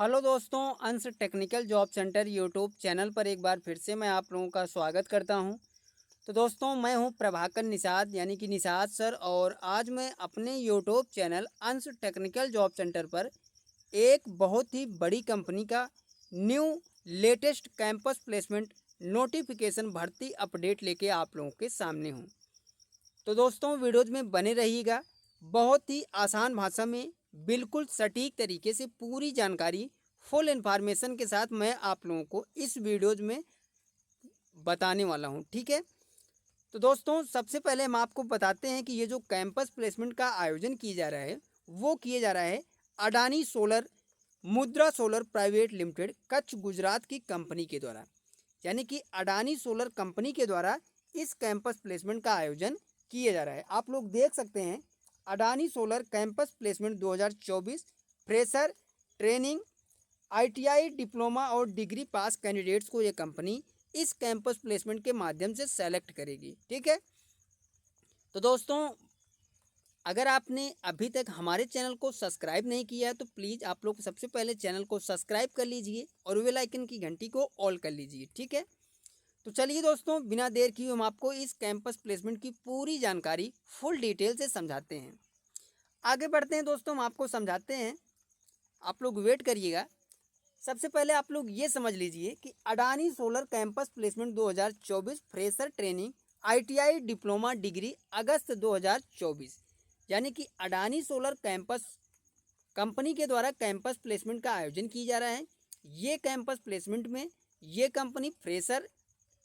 Hello दोस्तों, अंश technical job centre YouTube channel पर एक बार फिर से मैं आप लोगों का स्वागत करता हूं। तो दोस्तों, मैं हूं प्रभाकर निषाद यानी कि निषाद सर, और आज मैं अपने यूट्यूब चैनल अंश टेक्निकल जॉब सेंटर पर एक बहुत ही बड़ी कंपनी का new latest campus placement notification भर्ती अपडेट लेके आप लोगों के सामने हूँ। तो दोस्तों, वीडियोज़ में बने रहिएगा। बहुत ही आसान भाषा में बिल्कुल सटीक तरीके से पूरी जानकारी फुल इन्फॉर्मेशन के साथ मैं आप लोगों को इस वीडियोज़ में बताने वाला हूं, ठीक है। तो दोस्तों, सबसे पहले हम आपको बताते हैं कि ये जो कैंपस प्लेसमेंट का आयोजन किया जा रहा है वो किया जा रहा है अडानी सोलर मुद्रा solar private limited Kutch Gujarat की कंपनी के द्वारा, यानी कि अडानी सोलर कंपनी के द्वारा इस कैंपस प्लेसमेंट का आयोजन किया जा रहा है। आप लोग देख सकते हैं, Adani solar campus placement 2024 fresher training ITI diploma और डिग्री पास कैंडिडेट्स को ये कंपनी इस कैंपस प्लेसमेंट के माध्यम से सेलेक्ट करेगी, ठीक है। तो दोस्तों, अगर आपने अभी तक हमारे चैनल को सब्सक्राइब नहीं किया है तो प्लीज़ आप लोग सबसे पहले चैनल को सब्सक्राइब कर लीजिए और बेल आइकन की घंटी को ऑल कर लीजिए, ठीक है। तो चलिए दोस्तों, बिना देर किए हम आपको इस कैंपस प्लेसमेंट की पूरी जानकारी फुल डिटेल से समझाते हैं। आगे बढ़ते हैं दोस्तों, हम आपको समझाते हैं, आप लोग वेट करिएगा। सबसे पहले आप लोग ये समझ लीजिए कि Adani solar campus placement 2024 fresher training ITI diploma degree August 2024, यानी कि अडानी सोलर कैंपस कंपनी के द्वारा कैंपस प्लेसमेंट का आयोजन किया जा रहा है। ये कैंपस प्लेसमेंट में ये कंपनी फ्रेशर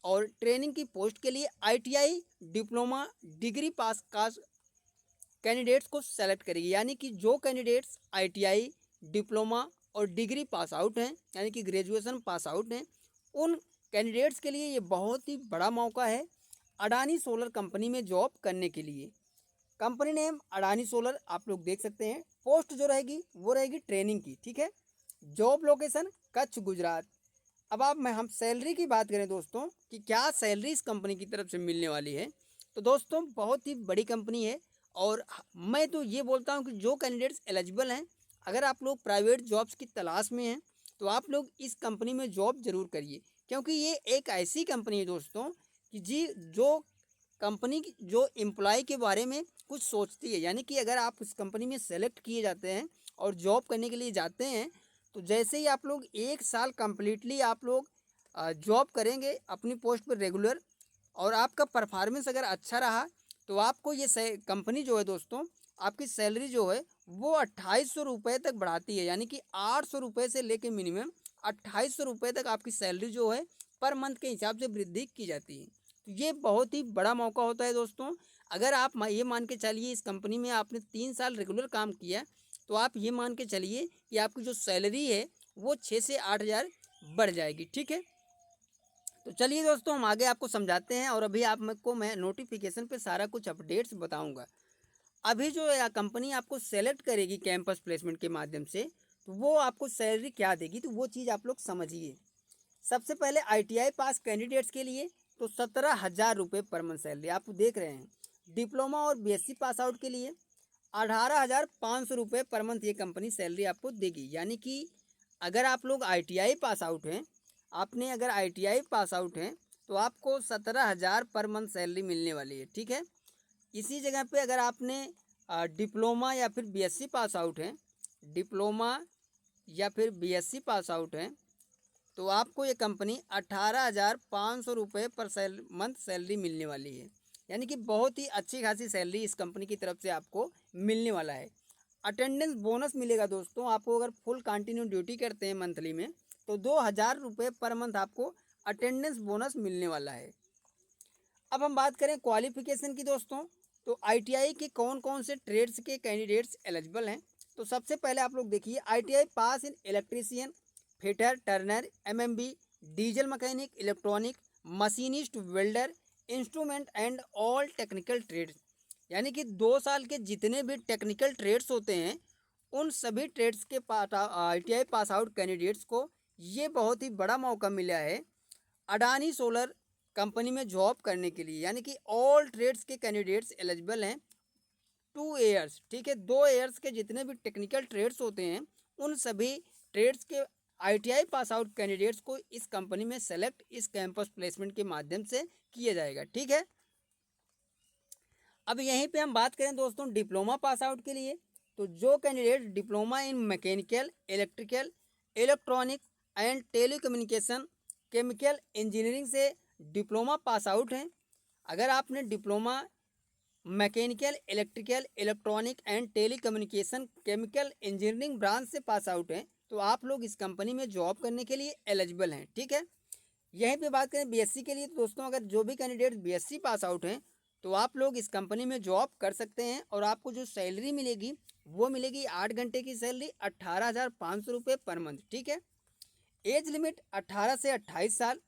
और ट्रेनिंग की पोस्ट के लिए आईटीआई डिप्लोमा डिग्री पास का कैंडिडेट्स को सेलेक्ट करेगी, यानी कि जो कैंडिडेट्स आईटीआई डिप्लोमा और डिग्री पास आउट हैं, यानी कि ग्रेजुएशन पास आउट हैं, उन कैंडिडेट्स के लिए ये बहुत ही बड़ा मौका है अडानी सोलर कंपनी में जॉब करने के लिए। कंपनी नेम अडानी सोलर आप लोग देख सकते हैं। पोस्ट जो रहेगी वो रहेगी ट्रेनिंग की, ठीक है। Job location Kutch Gujarat. अब आप मैं हम सैलरी की बात करें दोस्तों कि क्या सैलरी इस कंपनी की तरफ से मिलने वाली है, तो दोस्तों बहुत ही बड़ी कंपनी है। और मैं तो ये बोलता हूँ कि जो कैंडिडेट्स एलिजिबल हैं, अगर आप लोग प्राइवेट जॉब्स की तलाश में हैं तो आप लोग इस कंपनी में जॉब ज़रूर करिए, क्योंकि ये एक ऐसी कंपनी है दोस्तों कि जी जो कंपनी की जो एम्प्लॉय के बारे में कुछ सोचती है, यानी कि अगर आप इस कंपनी में सेलेक्ट किए जाते हैं और जॉब करने के लिए जाते हैं, तो जैसे ही आप लोग एक साल कम्प्लीटली आप लोग जॉब करेंगे अपनी पोस्ट पर रेगुलर, और आपका परफॉर्मेंस अगर अच्छा रहा तो आपको ये कंपनी जो है दोस्तों, आपकी सैलरी जो है वो 2800 रुपये तक बढ़ाती है, यानी कि 800 रुपये से लेके मिनिमम 2800 रुपये तक आपकी सैलरी जो है पर मंथ के हिसाब से वृद्धि की जाती है। तो ये बहुत ही बड़ा मौका होता है दोस्तों। अगर आप ये मान के चलिए इस कंपनी में आपने 3 साल रेगुलर काम किया, तो आप ये मान के चलिए कि आपकी जो सैलरी है वो 6 से 8 हज़ार बढ़ जाएगी, ठीक है। तो चलिए दोस्तों, हम आगे आपको समझाते हैं, और अभी आपको मैं नोटिफिकेशन पे सारा कुछ अपडेट्स बताऊंगा। अभी जो कंपनी आपको सेलेक्ट करेगी कैंपस प्लेसमेंट के माध्यम से, तो वो आपको सैलरी क्या देगी तो वो चीज़ आप लोग समझिए। सबसे पहले आईटीआई पास कैंडिडेट्स के लिए तो 17 हज़ार रुपये पर मंथ सैलरी आप देख रहे हैं। डिप्लोमा और बीएससी पास आउट के लिए 18,500 रुपये पर मंथ ये कंपनी सैलरी आपको देगी, यानी कि अगर आप लोग आईटीआई पास आउट हैं, आपने अगर आईटीआई पास आउट हैं तो आपको 17 हज़ार पर मंथ सैलरी मिलने वाली है, ठीक है। इसी जगह पे अगर आपने डिप्लोमा या फिर बीएससी पास आउट हैं, डिप्लोमा या फिर बीएससी पास आउट हैं, तो आपको ये कंपनी 18,500 रुपये पर मंथ सैलरी मिलने वाली है, यानी कि बहुत ही अच्छी खासी सैलरी इस कंपनी की तरफ से आपको मिलने वाला है। अटेंडेंस बोनस मिलेगा दोस्तों आपको, अगर फुल कंटिन्यू ड्यूटी करते हैं मंथली में तो 2,000 रुपये पर मंथ आपको अटेंडेंस बोनस मिलने वाला है। अब हम बात करें क्वालिफिकेशन की दोस्तों, तो आईटीआई के कौन कौन से ट्रेड्स के कैंडिडेट्स एलिजिबल हैं। तो सबसे पहले आप लोग देखिए, ITI pass in electrician, fitter, turner, MMB, diesel mechanic, electronic, machinist, welder, instrument and all technical trades, यानी कि 2 साल के जितने भी टेक्निकल ट्रेड्स होते हैं उन सभी ट्रेड्स के आईटीआई पास आउट कैंडिडेट्स को ये बहुत ही बड़ा मौका मिला है अडानी सोलर कंपनी में जॉब करने के लिए, यानी कि ऑल ट्रेड्स के कैंडिडेट्स एलिजिबल हैं 2 ईयर्स, ठीक है। 2 ईयर्स के जितने भी टेक्निकल ट्रेड्स होते हैं उन सभी ट्रेड्स के ITI पास आउट कैंडिडेट्स को इस कंपनी में सेलेक्ट इस कैंपस प्लेसमेंट के माध्यम से किया जाएगा। ठीक है, अब यहीं पे हम बात करें दोस्तों डिप्लोमा पास आउट के लिए, तो जो candidate diploma in mechanical, electrical, electronic and telecommunication, chemical engineering से डिप्लोमा पास आउट हैं, अगर आपने diploma mechanical, electrical, electronic and telecommunication, chemical engineering branch से पास आउट हैं, तो आप लोग इस कंपनी में जॉब करने के लिए एलिजिबल हैं। ठीक है, यहीं पे बात करें BSc के लिए, तो दोस्तों अगर जो भी कैंडिडेट BSc पास आउट हैं तो आप लोग इस कंपनी में जॉब कर सकते हैं, और आपको जो सैलरी मिलेगी वो मिलेगी 8 घंटे की सैलरी 18,500 रुपये पर मंथ। ठीक है, एज लिमिट 18 से 28 साल।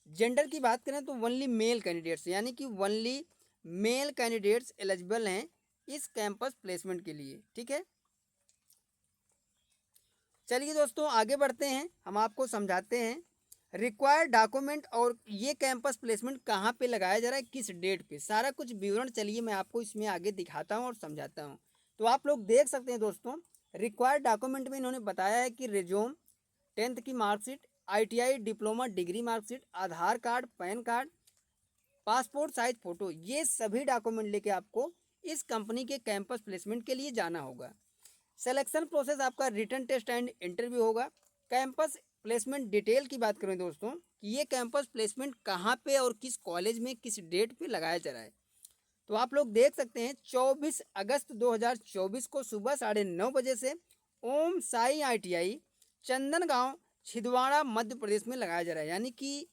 जेंडर की बात करें तो ओनली मेल कैंडिडेट्स, यानी कि ओनली मेल कैंडिडेट्स एलिजिबल हैं इस कैंपस प्लेसमेंट के लिए। ठीक है, चलिए दोस्तों आगे बढ़ते हैं, हम आपको समझाते हैं रिक्वायर्ड डॉक्यूमेंट और ये कैंपस प्लेसमेंट कहाँ पे लगाया जा रहा है, किस डेट पे, सारा कुछ विवरण चलिए मैं आपको इसमें आगे दिखाता हूँ और समझाता हूँ। तो आप लोग देख सकते हैं दोस्तों, रिक्वायर्ड डॉक्यूमेंट में इन्होंने बताया है कि रिज्यूम, 10th की marksheet, ITI diploma degree marksheet, Aadhaar card, PAN card, passport size photo, ये सभी डॉक्यूमेंट लेके आपको इस कंपनी के कैंपस प्लेसमेंट के लिए जाना होगा। सिलेक्शन प्रोसेस आपका रिटन टेस्ट एंड इंटरव्यू होगा। कैंपस प्लेसमेंट डिटेल की बात करें दोस्तों कि ये कैंपस प्लेसमेंट कहाँ पे और किस कॉलेज में किस डेट पे लगाया जा रहा है, तो आप लोग देख सकते हैं 24 अगस्त 2024 को सुबह 9:30 बजे से ओम साई ITI चंदनगांव छिंदवाड़ा मध्य प्रदेश में लगाया जा रहा है। यानी कि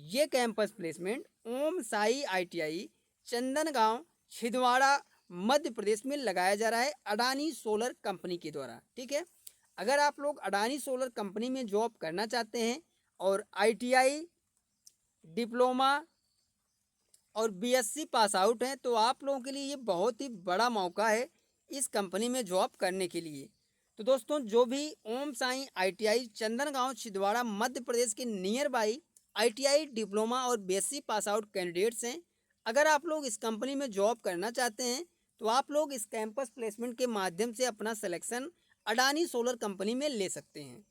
ये कैंपस प्लेसमेंट ओम साई ITI चंदनगांव छिंदवाड़ा मध्य प्रदेश में लगाया जा रहा है अडानी सोलर कंपनी के द्वारा। ठीक है, अगर आप लोग अडानी सोलर कंपनी में जॉब करना चाहते हैं और ITI डिप्लोमा और BSc पास आउट हैं, तो आप लोगों के लिए ये बहुत ही बड़ा मौका है इस कंपनी में जॉब करने के लिए। तो दोस्तों जो भी ओम साई ITI चंदनगांव छिंदवाड़ा मध्य प्रदेश के नियर बाई ITI डिप्लोमा और BSc पास आउट कैंडिडेट्स हैं, अगर आप लोग इस कंपनी में जॉब करना चाहते हैं तो आप लोग इस कैंपस प्लेसमेंट के माध्यम से अपना सिलेक्शन अडानी सोलर कंपनी में ले सकते हैं।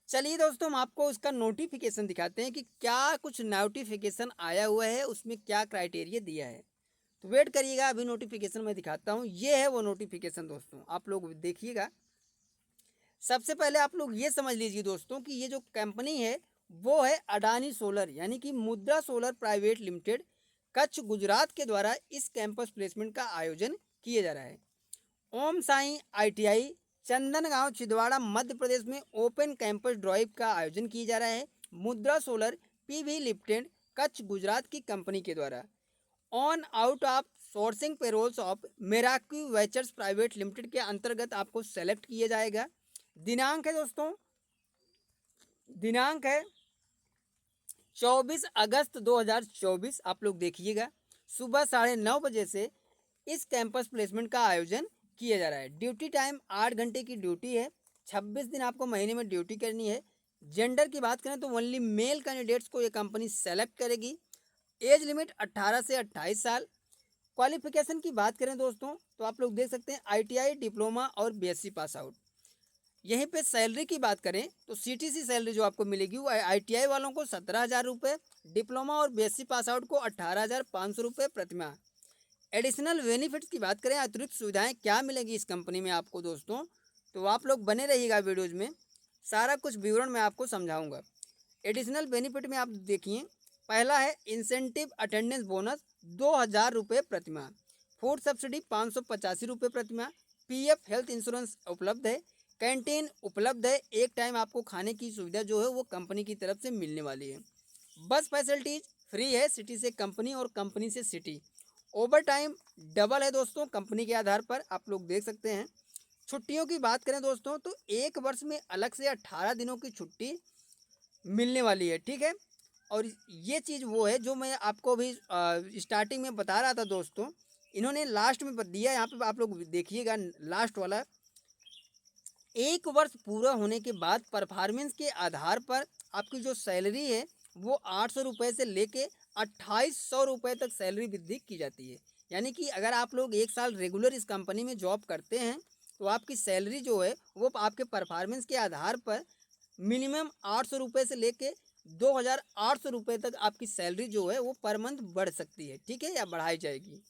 चलिए दोस्तों हम आपको उसका नोटिफिकेशन दिखाते हैं कि क्या कुछ नोटिफिकेशन आया हुआ है, उसमें क्या क्राइटेरिया दिया है। तो वेट करिएगा, अभी नोटिफिकेशन मैं दिखाता हूँ। ये है वो नोटिफिकेशन दोस्तों, आप लोग देखिएगा। सबसे पहले आप लोग ये समझ लीजिए दोस्तों कि ये जो कंपनी है वो है अडानी सोलर, यानी कि मुद्रा solar private limited, Kutch Gujarat के द्वारा इस कैंपस प्लेसमेंट का आयोजन किया जा रहा है। ओम साई ITI चंदनगांव छिंदवाड़ा मध्य प्रदेश में ओपन कैंपस ड्राइव का आयोजन किया जा रहा है Mudra solar PV limited Kutch Gujarat की कंपनी के द्वारा on out of sourcing payrolls of मेराक्यू वेचर्स प्राइवेट लिमिटेड के अंतर्गत आपको सेलेक्ट किया जाएगा। दिनांक है दोस्तों, दिनांक है 24 अगस्त 2024। आप लोग देखिएगा सुबह 9:30 बजे से इस कैंपस प्लेसमेंट का आयोजन किया जा रहा है। ड्यूटी टाइम 8 घंटे की ड्यूटी है, 26 दिन आपको महीने में ड्यूटी करनी है। जेंडर की बात करें तो ओनली मेल कैंडिडेट्स को ये कंपनी सेलेक्ट करेगी। एज लिमिट 18 से 28 साल। क्वालिफिकेशन की बात करें दोस्तों तो आप लोग देख सकते हैं ITI डिप्लोमा और BSc पास आउट। यहीं पे सैलरी की बात करें तो CTC सैलरी जो आपको मिलेगी वो ITI वालों को 17,000 रुपये, डिप्लोमा और BSc पास आउट को 18,500 रुपये प्रतिमाह। एडिशनल बेनिफिट्स की बात करें, अतिरिक्त सुविधाएं क्या मिलेगी इस कंपनी में आपको दोस्तों, तो आप लोग बने रहिएगा वीडियोज़ में, सारा कुछ विवरण मैं आपको समझाऊंगा। एडिशनल बेनिफिट में आप देखिए, पहला है इंसेंटिव अटेंडेंस बोनस 2,000 रुपये प्रतिमाह, फूड सब्सिडी 585 रुपये प्रतिमाह, PF हेल्थ इंश्योरेंस उपलब्ध है, कैंटीन उपलब्ध है, एक टाइम आपको खाने की सुविधा जो है वो कंपनी की तरफ से मिलने वाली है। बस फैसिलिटीज फ्री है सिटी से कंपनी और कंपनी से सिटी। ओवर टाइम डबल है दोस्तों कंपनी के आधार पर, आप लोग देख सकते हैं। छुट्टियों की बात करें दोस्तों तो एक वर्ष में अलग से 18 दिनों की छुट्टी मिलने वाली है। ठीक है, और ये चीज़ वो है जो मैं आपको अभी स्टार्टिंग में बता रहा था दोस्तों, इन्होंने लास्ट में दिया, यहाँ पे आप लोग देखिएगा लास्ट वाला, एक वर्ष पूरा होने के बाद परफॉर्मेंस के आधार पर आपकी जो सैलरी है वो 800 रुपये से लेके 2800 रुपये तक सैलरी वृद्धि की जाती है। यानी कि अगर आप लोग एक साल रेगुलर इस कंपनी में जॉब करते हैं तो आपकी सैलरी जो है वो आपके परफॉर्मेंस के आधार पर मिनिमम 800 रुपये से लेके 2800 रुपये तक आपकी सैलरी जो है वो पर मंथ बढ़ सकती है, ठीक है, या बढ़ाई जाएगी।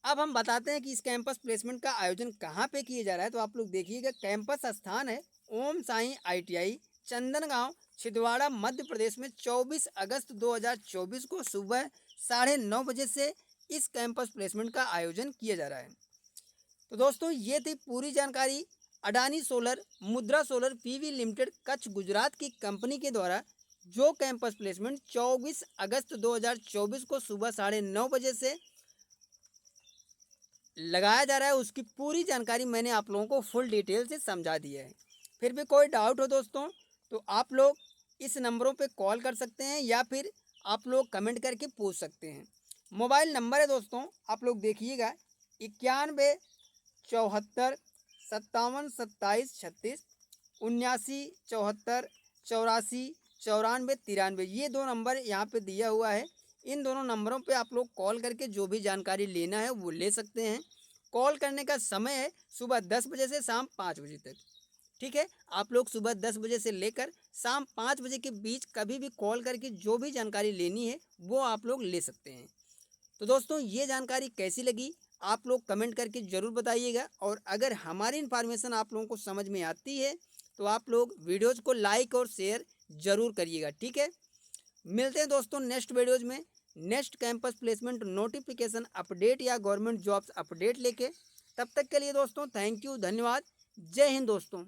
अब हम बताते हैं कि इस कैंपस प्लेसमेंट का आयोजन कहाँ पे किया जा रहा है। तो आप लोग देखिएगा, कैंपस स्थान है ओम साई ITI, चंदनगांव, छिंदवाड़ा, मध्य प्रदेश में 24 अगस्त 2024 को सुबह 9:30 बजे से इस कैंपस प्लेसमेंट का आयोजन किया जा रहा है। तो दोस्तों ये थी पूरी जानकारी अडानी सोलर, मुद्रा solar PV limited Kutch Gujarat की कंपनी के द्वारा जो कैंपस प्लेसमेंट 24 अगस्त 2024 को सुबह 9:30 बजे से लगाया जा रहा है, उसकी पूरी जानकारी मैंने आप लोगों को फुल डिटेल से समझा दिया है। फिर भी कोई डाउट हो दोस्तों तो आप लोग इस नंबरों पे कॉल कर सकते हैं या फिर आप लोग कमेंट करके पूछ सकते हैं। मोबाइल नंबर है दोस्तों, आप लोग देखिएगा, 91 74 57 27 36, 79 74 84 94 93, ये 2 नंबर यहाँ पे दिया हुआ है। इन दोनों नंबरों पे आप लोग कॉल करके जो भी जानकारी लेना है वो ले सकते हैं। कॉल करने का समय है सुबह 10 बजे से शाम 5 बजे तक, ठीक है। आप लोग सुबह 10 बजे से लेकर शाम 5 बजे के बीच कभी भी कॉल करके जो भी जानकारी लेनी है वो आप लोग ले सकते हैं। तो दोस्तों ये जानकारी कैसी लगी आप लोग कमेंट करके ज़रूर बताइएगा, और अगर हमारी इन्फॉर्मेशन आप लोगों को समझ में आती है तो आप लोग वीडियोज़ को लाइक और शेयर ज़रूर करिएगा, ठीक है। मिलते हैं दोस्तों नेक्स्ट वीडियोज़ में, next campus placement notification update या गवर्नमेंट जॉब्स अपडेट लेके। तब तक के लिए दोस्तों थैंक यू, धन्यवाद, जय हिंद दोस्तों।